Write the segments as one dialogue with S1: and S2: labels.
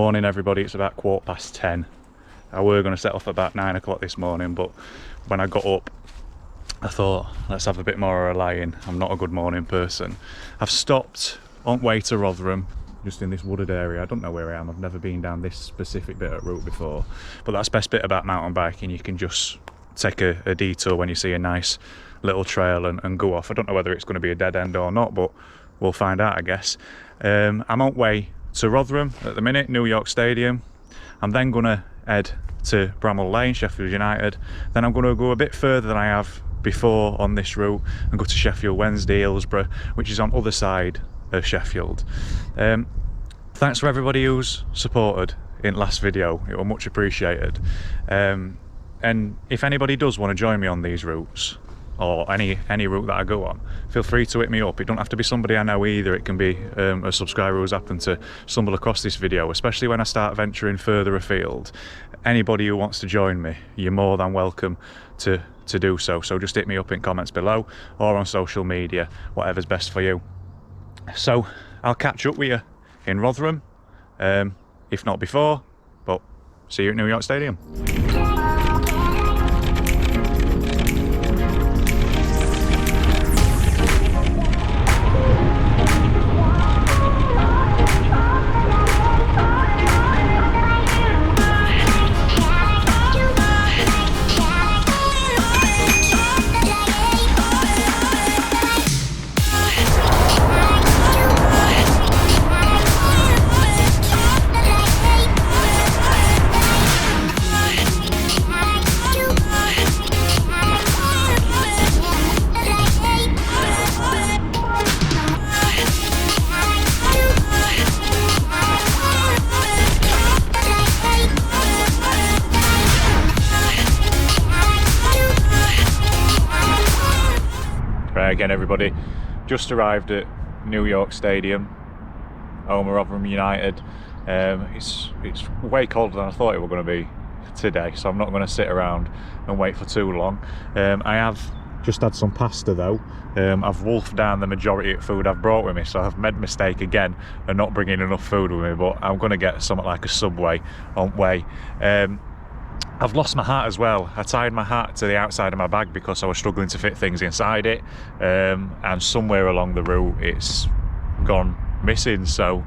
S1: Morning everybody, it's about 10:15. I were going to set off about 9 o'clock this morning, but when I got up I thought let's have a bit more of a lie-in. I'm not a good morning person. I've stopped on way to Rotherham, just in this wooded area. I don't know where I am, I've never been down this specific bit of route before, but that's the best bit about mountain biking. You can just take a detour when you see a nice little trail and go off. I don't know whether it's going to be a dead end or not, but we'll find out, I guess. I'm on way to Rotherham at the minute, New York Stadium. I'm then going to head to Bramall Lane, Sheffield United. Then I'm going to go a bit further than I have before on this route and go to Sheffield Wednesday, Hillsbrough, which is on other side of Sheffield. Thanks for everybody who's supported in last video, it was much appreciated. And if anybody does want to join me on these routes, or any route that I go on, feel free to hit me up. It don't have to be somebody I know either. It can be a subscriber who's happened to stumble across this video, especially when I start venturing further afield. Anybody who wants to join me, you're more than welcome to do so. So just hit me up in comments below or on social media, whatever's best for you. So I'll catch up with you in Rotherham, if not before, but see you at New York Stadium. Again everybody, just arrived at New York Stadium, home of Rotherham United. It's way colder than I thought it was going to be today, so I'm not going to sit around and wait for too long. I have just had some pasta though. I've wolfed down the majority of food I've brought with me, so I've made a mistake again and not bringing enough food with me, but I'm going to get something like a Subway on way. I've lost my hat as well. I tied my hat to the outside of my bag because I was struggling to fit things inside it, and somewhere along the route it's gone missing, so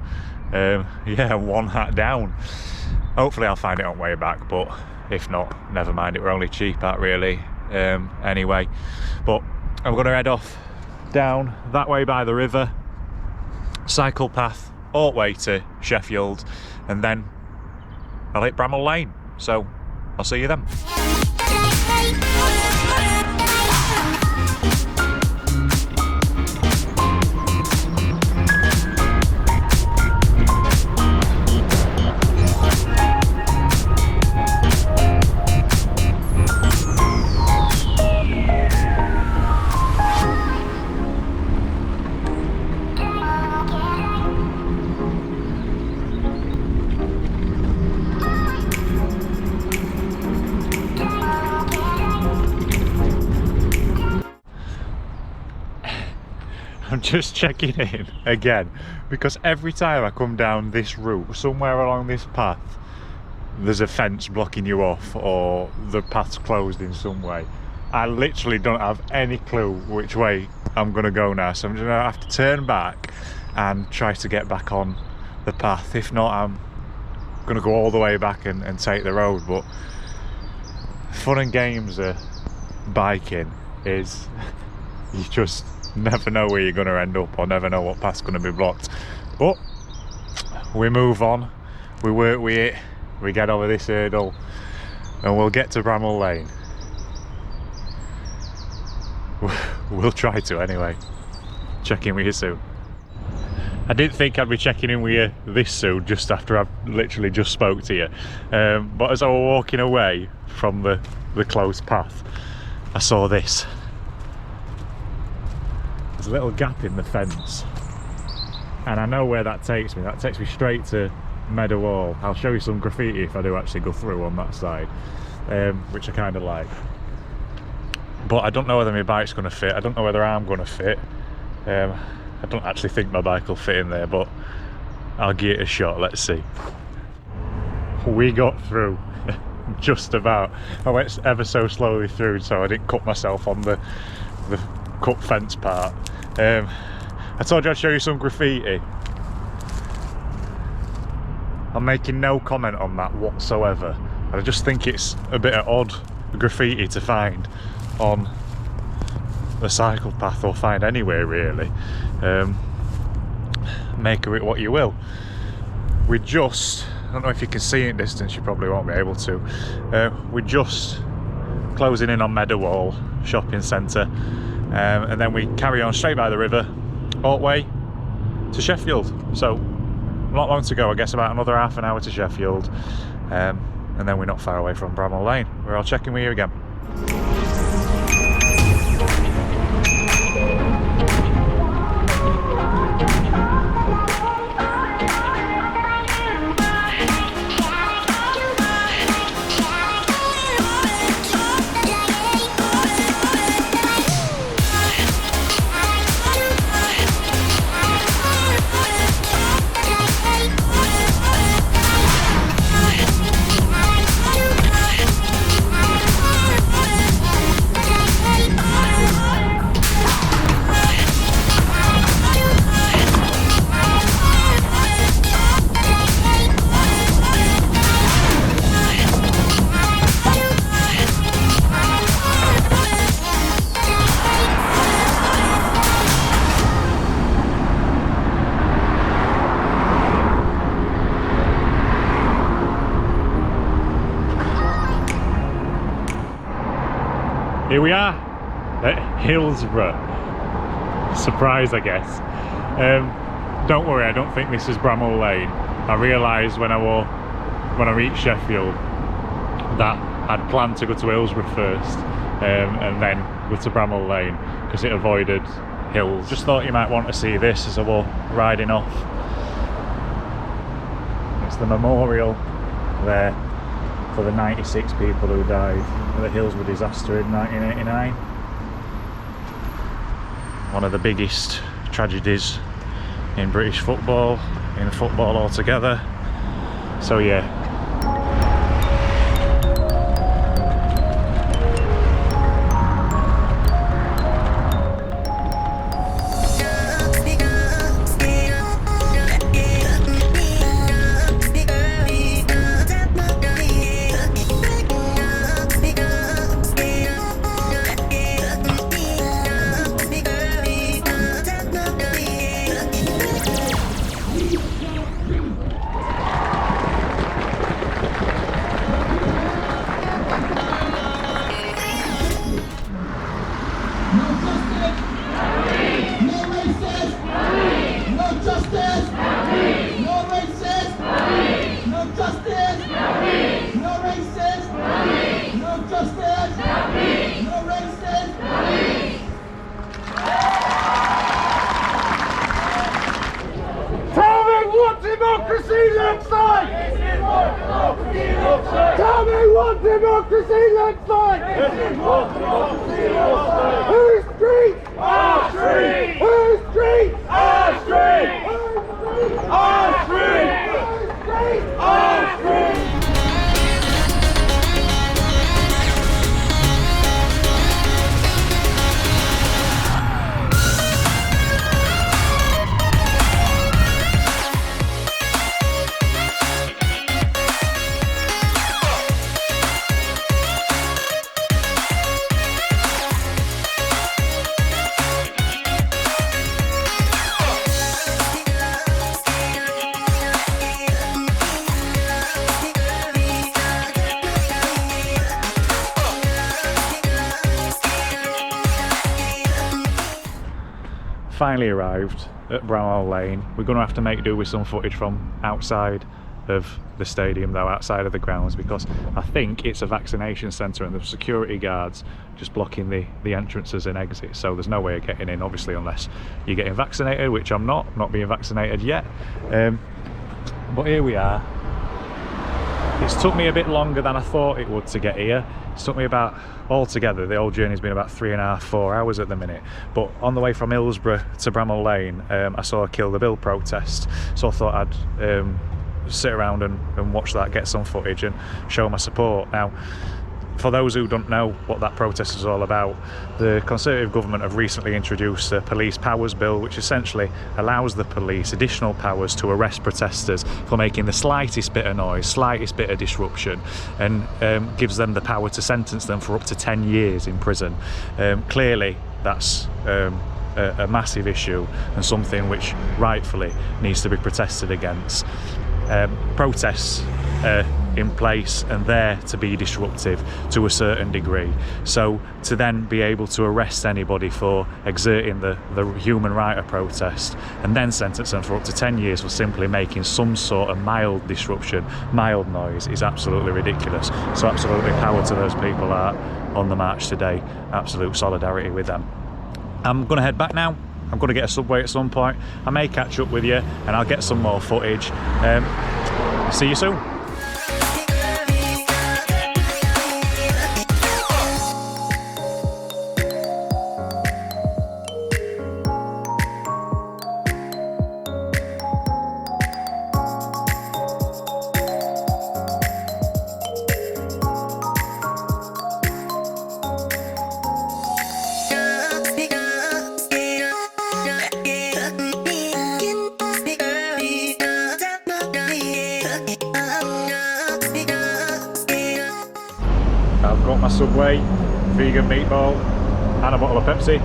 S1: yeah, one hat down. Hopefully I'll find it on way back, but if not, never mind, it were only cheap hat really. Anyway, but I'm going to head off down that way by the river, cycle path all the way to Sheffield, and then I'll hit Bramall Lane, so I'll see you then. I'm just checking in again because every time I come down this route, somewhere along this path there's a fence blocking you off or the path's closed in some way. I literally don't have any clue which way I'm gonna go now, so I'm just gonna have to turn back and try to get back on the path. If not, I'm gonna go all the way back and take the road. But fun and games of biking is you just never know where you're going to end up, or never know what path's going to be blocked. But we move on, we work with it, we get over this hurdle, and we'll get to Bramall Lane. We'll try to anyway. Check in with you soon. I didn't think I'd be checking in with you this soon, just after I've literally just spoke to you. But as I was walking away from the closed path, I saw this. There's a little gap in the fence, and I know where that takes me. That takes me straight to Meadow Hall. I'll show you some graffiti if I do actually go through on that side, which I kind of like. But I don't know whether my bike's going to fit. I don't know whether I'm going to fit. I don't actually think my bike will fit in there, but I'll give it a shot. Let's see. we got through just about. I went ever so slowly through so I didn't cut myself on the cut fence part. I told you I'd show you some graffiti. I'm making no comment on that whatsoever. I just think it's a bit of odd graffiti to find on the cycle path, or find anywhere really. Make of it what you will. We just, I don't know if you can see in distance, you probably won't be able to. We're just closing in on Meadowall shopping centre, and then we carry on straight by the river all the way to Sheffield. So not long to go, I guess about another half an hour to Sheffield, and then we're not far away from Bramall Lane. We're all checking with you again. Here we are at Hillsbrough. Surprise, I guess. Don't worry, I don't think this is Bramall Lane. I realised when I reached Sheffield that I'd planned to go to Hillsbrough first, and then go to Bramall Lane because it avoided hills. Just thought you might want to see this as I was riding off. It's the memorial there for the 96 people who died in the Hillsbrough disaster in 1989. One of the biggest tragedies in British football, in football altogether. So yeah.
S2: Tell me what democracy looks like! This is what democracy looks like! Whose street? Our street! Whose street? Our street! Whose street? Our street! Whose street? Our street!
S1: Finally arrived at Bramall Lane. We're going to have to make do with some footage from outside of the stadium though, outside of the grounds, because I think it's a vaccination centre and the security guards just blocking the entrances and exits, so there's no way of getting in obviously unless you're getting vaccinated, which I'm not being vaccinated yet. But here we are. It's took me a bit longer than I thought it would to get here. It's took me about, altogether, the whole journey's been about 3.5 to 4 hours at the minute. But on the way from Hillsbrough to Bramall Lane, I saw a Kill the Bill protest. So I thought I'd sit around and watch that, get some footage and show my support. Now, for those who don't know what that protest is all about, the Conservative government have recently introduced a police powers bill, which essentially allows the police additional powers to arrest protesters for making the slightest bit of noise, slightest bit of disruption, and gives them the power to sentence them for up to 10 years in prison. Clearly, that's a massive issue and something which rightfully needs to be protested against. Protests in place and there to be disruptive to a certain degree, so to then be able to arrest anybody for exerting the human right of protest and then sentence them for up to 10 years for simply making some sort of mild disruption, mild noise, is absolutely ridiculous. So absolutely power to those people out on the march today, absolute solidarity with them. I'm going to head back now. I'm going to get a Subway at some point. I may catch up with you and I'll get some more footage. See you soon. I've got my Subway, vegan meatball and a bottle of Pepsi.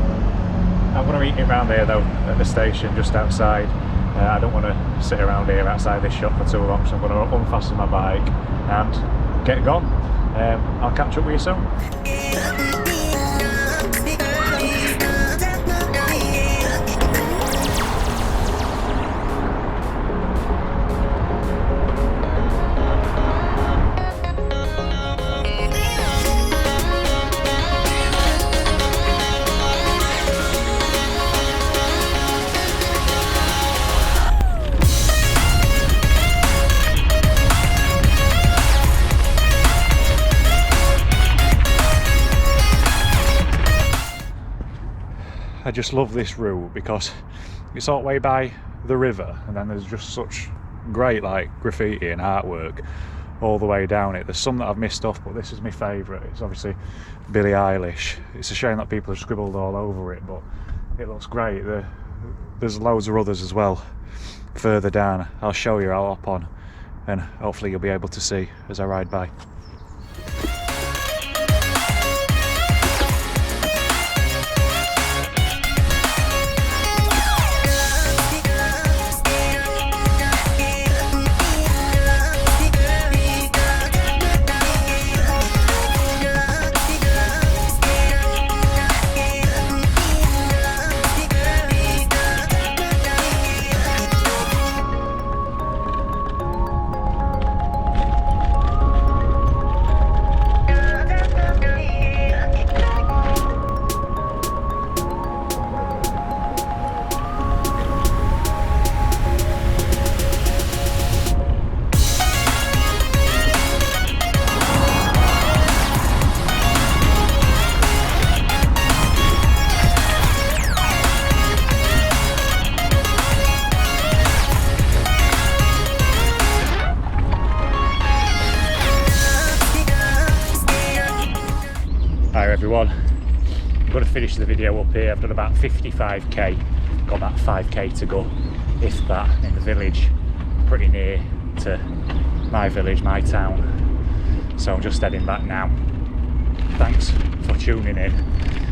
S1: I'm going to eat it around here though, at the station just outside. I don't want to sit around here outside this shop for too long, so I'm going to unfasten my bike and get gone. I'll catch up with you soon. I just love this route because it's all the way by the river, and then there's just such great like graffiti and artwork all the way down it. There's some that I've missed off, but this is my favourite. It's obviously Billie Eilish. It's a shame that people have scribbled all over it, but it looks great. There's loads of others as well further down. I'll show you, I'll hop on and hopefully you'll be able to see as I ride by. Hi everyone, I'm going to finish the video up here. I've done about 55k, got about 5k to go, if that, in the village, pretty near to my village, my town. So I'm just heading back now. Thanks for tuning in.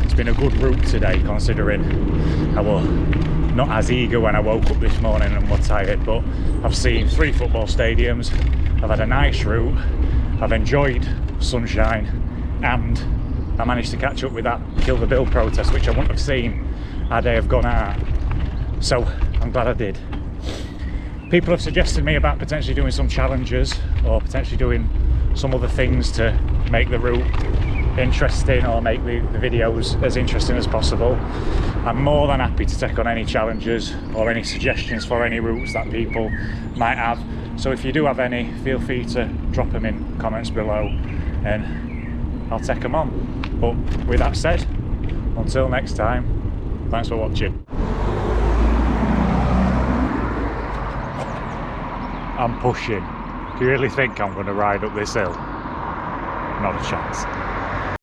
S1: It's been a good route today, considering I was not as eager when I woke up this morning and was tired, but I've seen 3 football stadiums, I've had a nice route, I've enjoyed sunshine, and I managed to catch up with that Kill the Bill protest, which I wouldn't have seen had I have gone out. So I'm glad I did. People have suggested me about potentially doing some challenges or potentially doing some other things to make the route interesting or make the videos as interesting as possible. I'm more than happy to take on any challenges or any suggestions for any routes that people might have. So if you do have any, feel free to drop them in comments below and I'll take them on. But with that said, until next time, thanks for watching. I'm pushing. Do you really think I'm going to ride up this hill? Not a chance.